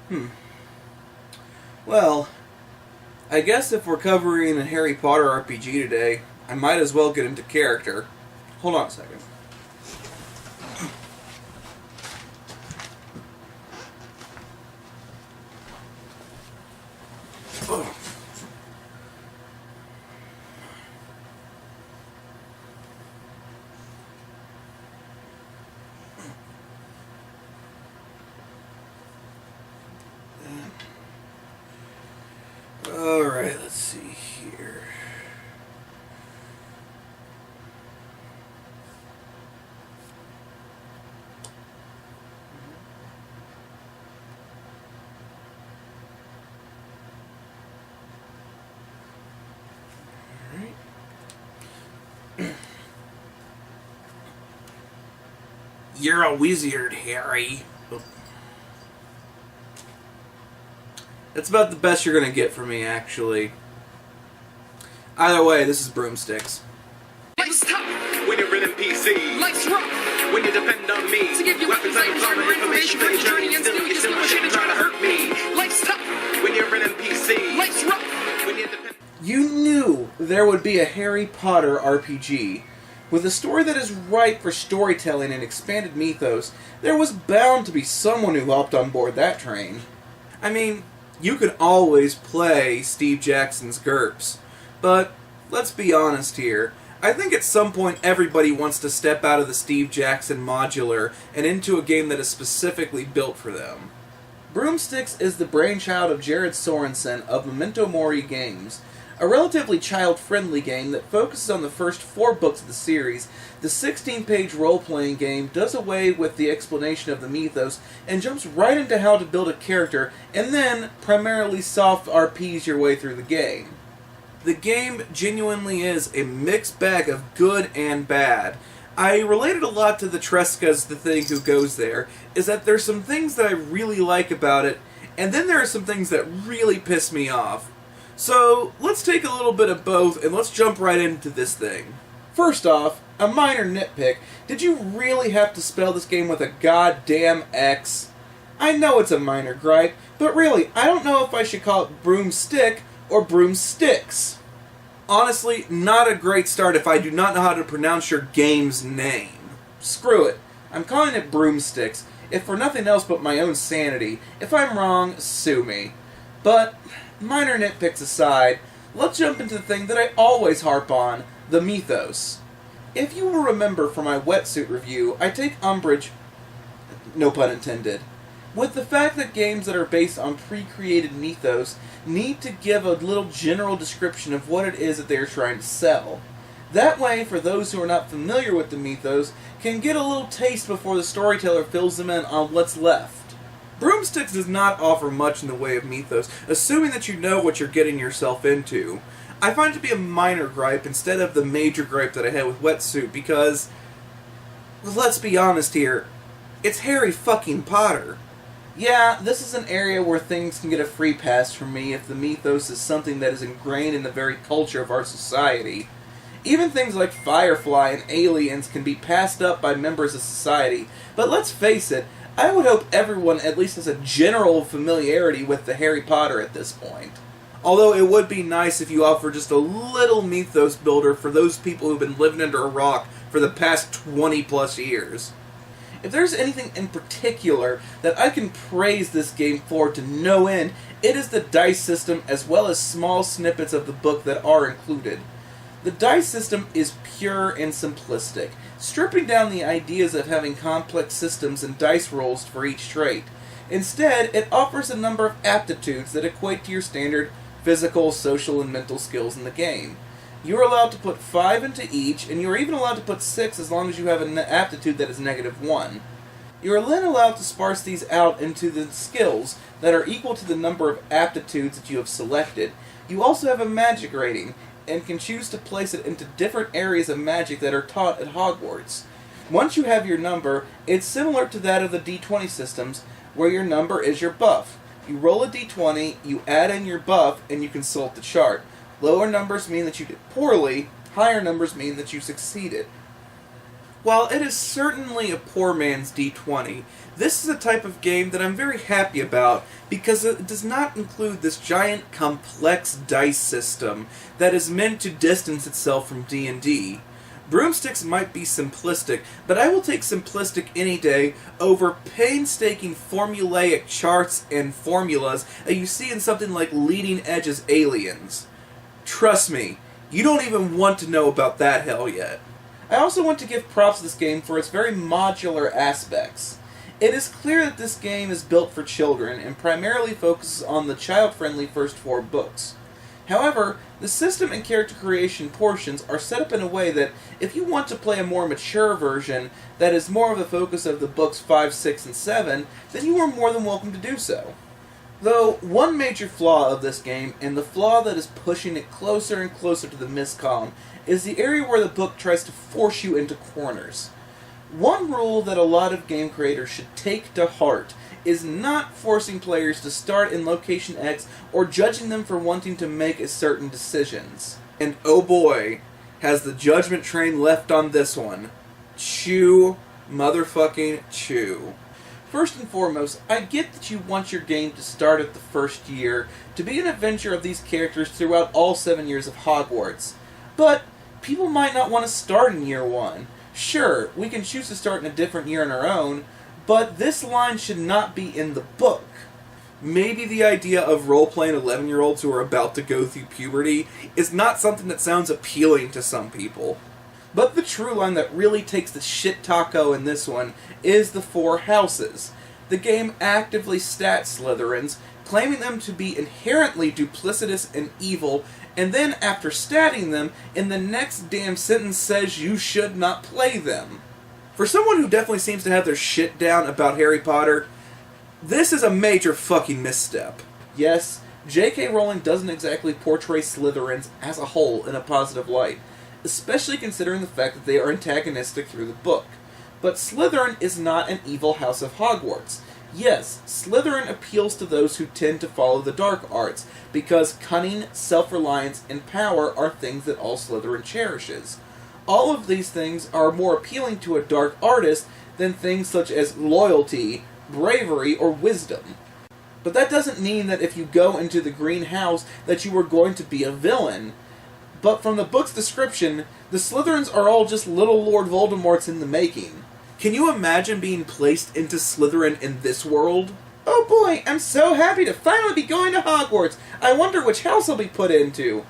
Hmm. Well, I guess if we're covering a Harry Potter RPG today, I might as well get into character. Hold on a second. Oh. Alright, let's see here. Alright. You're a wizard, Harry. That's about the best you're going to get from me, actually. Either way, this is Broomstix. Life's tough When you're in NPC, life's rough. when you depend on me, To give you weapons insight, and more information for your journey and still you just push it and try to hurt me. Life's tough When you're in NPC, life's rough. when you depend. You knew there would be a Harry Potter RPG. With a story that is ripe for storytelling and expanded mythos, there was bound to be someone who hopped on board that train. I mean, you could always play Steve Jackson's GURPS, but let's be honest here. I think at some point everybody wants to step out of the Steve Jackson modular and into a game that is specifically built for them. Broomstix is the brainchild of Jared Sorensen of Memento Mori Games. A relatively child-friendly game that focuses on the first 4 books of the series, the 16-page role-playing game does away with the explanation of the mythos and jumps right into how to build a character and then primarily soft RPs your way through the game. The game genuinely is a mixed bag of good and bad. I related a lot to the Tresca's The Thing Who Goes There, is that there's some things that I really like about it, and then there are some things that really piss me off. So, let's take a little bit of both, and let's jump right into this thing. First off, a minor nitpick. Did you really have to spell this game with a goddamn X? I know it's a minor gripe, but really, I don't know if I should call it Broomstick or Broomstix. Honestly, not a great start if I do not know how to pronounce your game's name. Screw it. I'm calling it Broomstix, if for nothing else but my own sanity. If I'm wrong, sue me. But minor nitpicks aside, let's jump into the thing that I always harp on, the mythos. If you will remember from my wetsuit review, I take umbrage, no pun intended, with the fact that games that are based on pre-created mythos need to give a little general description of what it is that they are trying to sell. That way, for those who are not familiar with the mythos, can get a little taste before the storyteller fills them in on what's left. Broomstix does not offer much in the way of mythos, assuming that you know what you're getting yourself into. I find it to be a minor gripe instead of the major gripe that I had with Wetsuit because, well, let's be honest here, it's Harry fucking Potter. Yeah, this is an area where things can get a free pass from me if the mythos is something that is ingrained in the very culture of our society. Even things like Firefly and aliens can be passed up by members of society, but let's face it, I would hope everyone at least has a general familiarity with the Harry Potter at this point. Although it would be nice if you offer just a little mythos builder for those people who've been living under a rock for the past 20 plus years. If there's anything in particular that I can praise this game for to no end, it is the dice system as well as small snippets of the book that are included. The dice system is pure and simplistic, stripping down the ideas of having complex systems and dice rolls for each trait. Instead, it offers a number of aptitudes that equate to your standard physical, social, and mental skills in the game. You are allowed to put 5 into each, and you are even allowed to put 6 as long as you have an aptitude that is -1. You are then allowed to sparse these out into the skills that are equal to the number of aptitudes that you have selected. You also have a magic rating, and can choose to place it into different areas of magic that are taught at Hogwarts. Once you have your number, it's similar to that of the D20 systems, where your number is your buff. You roll a D20, you add in your buff, and you consult the chart. Lower numbers mean that you did poorly, higher numbers mean that you succeeded. While it is certainly a poor man's D20, this is a type of game that I'm very happy about because it does not include this giant, complex dice system that is meant to distance itself from D&D. Broomstix might be simplistic, but I will take simplistic any day over painstaking formulaic charts and formulas that you see in something like Leading Edge's Aliens. Trust me, you don't even want to know about that hell yet. I also want to give props to this game for its very modular aspects. It is clear that this game is built for children and primarily focuses on the child-friendly first 4 books. However, the system and character creation portions are set up in a way that if you want to play a more mature version that is more of the focus of the books 5, 6, and 7, then you are more than welcome to do so. Though, one major flaw of this game, and the flaw that is pushing it closer and closer to the missed column, is the area where the book tries to force you into corners. One rule that a lot of game creators should take to heart is not forcing players to start in location X or judging them for wanting to make certain decisions. And oh boy, has the judgment train left on this one. Chew, motherfucking chew. First and foremost, I get that you want your game to start at the first year, to be an adventure of these characters throughout all 7 years of Hogwarts. But people might not want to start in year 1. Sure, we can choose to start in a different year on our own, but this line should not be in the book. Maybe the idea of role-playing 11-year-olds who are about to go through puberty is not something that sounds appealing to some people. But the true line that really takes the shit taco in this one is the 4 houses. The game actively stats Slytherins, claiming them to be inherently duplicitous and evil, and then after statting them, in the next damn sentence says you should not play them. For someone who definitely seems to have their shit down about Harry Potter, this is a major fucking misstep. Yes, J.K. Rowling doesn't exactly portray Slytherins as a whole in a positive light, especially considering the fact that they are antagonistic through the book. But Slytherin is not an evil house of Hogwarts. Yes, Slytherin appeals to those who tend to follow the dark arts, because cunning, self-reliance, and power are things that all Slytherin cherishes. All of these things are more appealing to a dark artist than things such as loyalty, bravery, or wisdom. But that doesn't mean that if you go into the green house that you are going to be a villain. But from the book's description, the Slytherins are all just little Lord Voldemorts in the making. Can you imagine being placed into Slytherin in this world? Oh boy, I'm so happy to finally be going to Hogwarts! I wonder which house I'll be put into.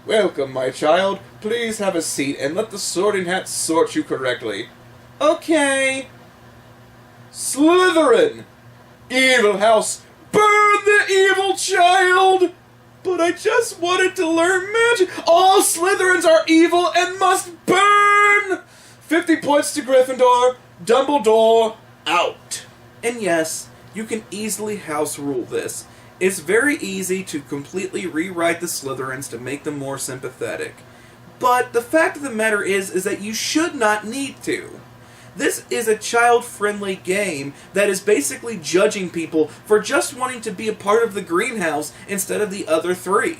Welcome, my child. Please have a seat and let the sorting hat sort you correctly. Okay. Slytherin! Evil house! Burn the evil child! But I just wanted to learn magic! All Slytherins are evil and must burn! 50 points to Gryffindor, Dumbledore, out. And yes, you can easily house rule this. It's very easy to completely rewrite the Slytherins to make them more sympathetic. But the fact of the matter is that you should not need to. This is a child-friendly game that is basically judging people for just wanting to be a part of the greenhouse instead of the other 3.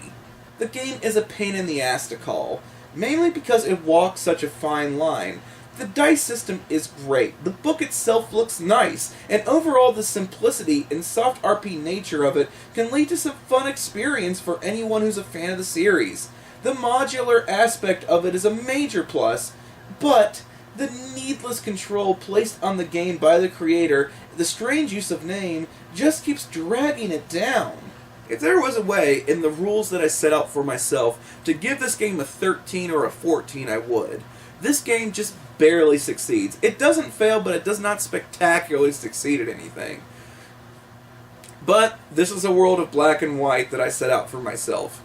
The game is a pain in the ass to call, mainly because it walks such a fine line. The dice system is great, the book itself looks nice, and overall the simplicity and soft RP nature of it can lead to some fun experience for anyone who's a fan of the series. The modular aspect of it is a major plus, but the needless control placed on the game by the creator, the strange use of name, just keeps dragging it down. If there was a way, in the rules that I set out for myself, to give this game a 13 or a 14, I would. This game just barely succeeds. It doesn't fail, but it does not spectacularly succeed at anything. But this is a world of black and white that I set out for myself.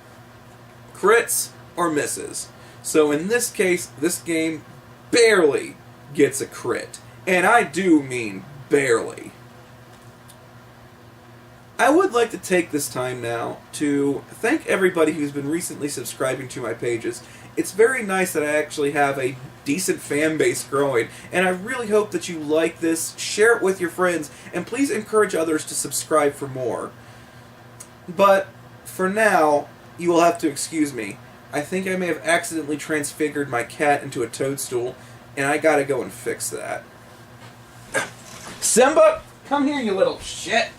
Crits or misses. So in this case, this game barely gets a crit. And I do mean barely. I would like to take this time now to thank everybody who's been recently subscribing to my pages. It's very nice that I actually have a decent fan base growing, and I really hope that you like this, share it with your friends, and please encourage others to subscribe for more. But, for now, you will have to excuse me. I think I may have accidentally transfigured my cat into a toadstool, And I gotta go and fix that. Simba, come here, you little shit.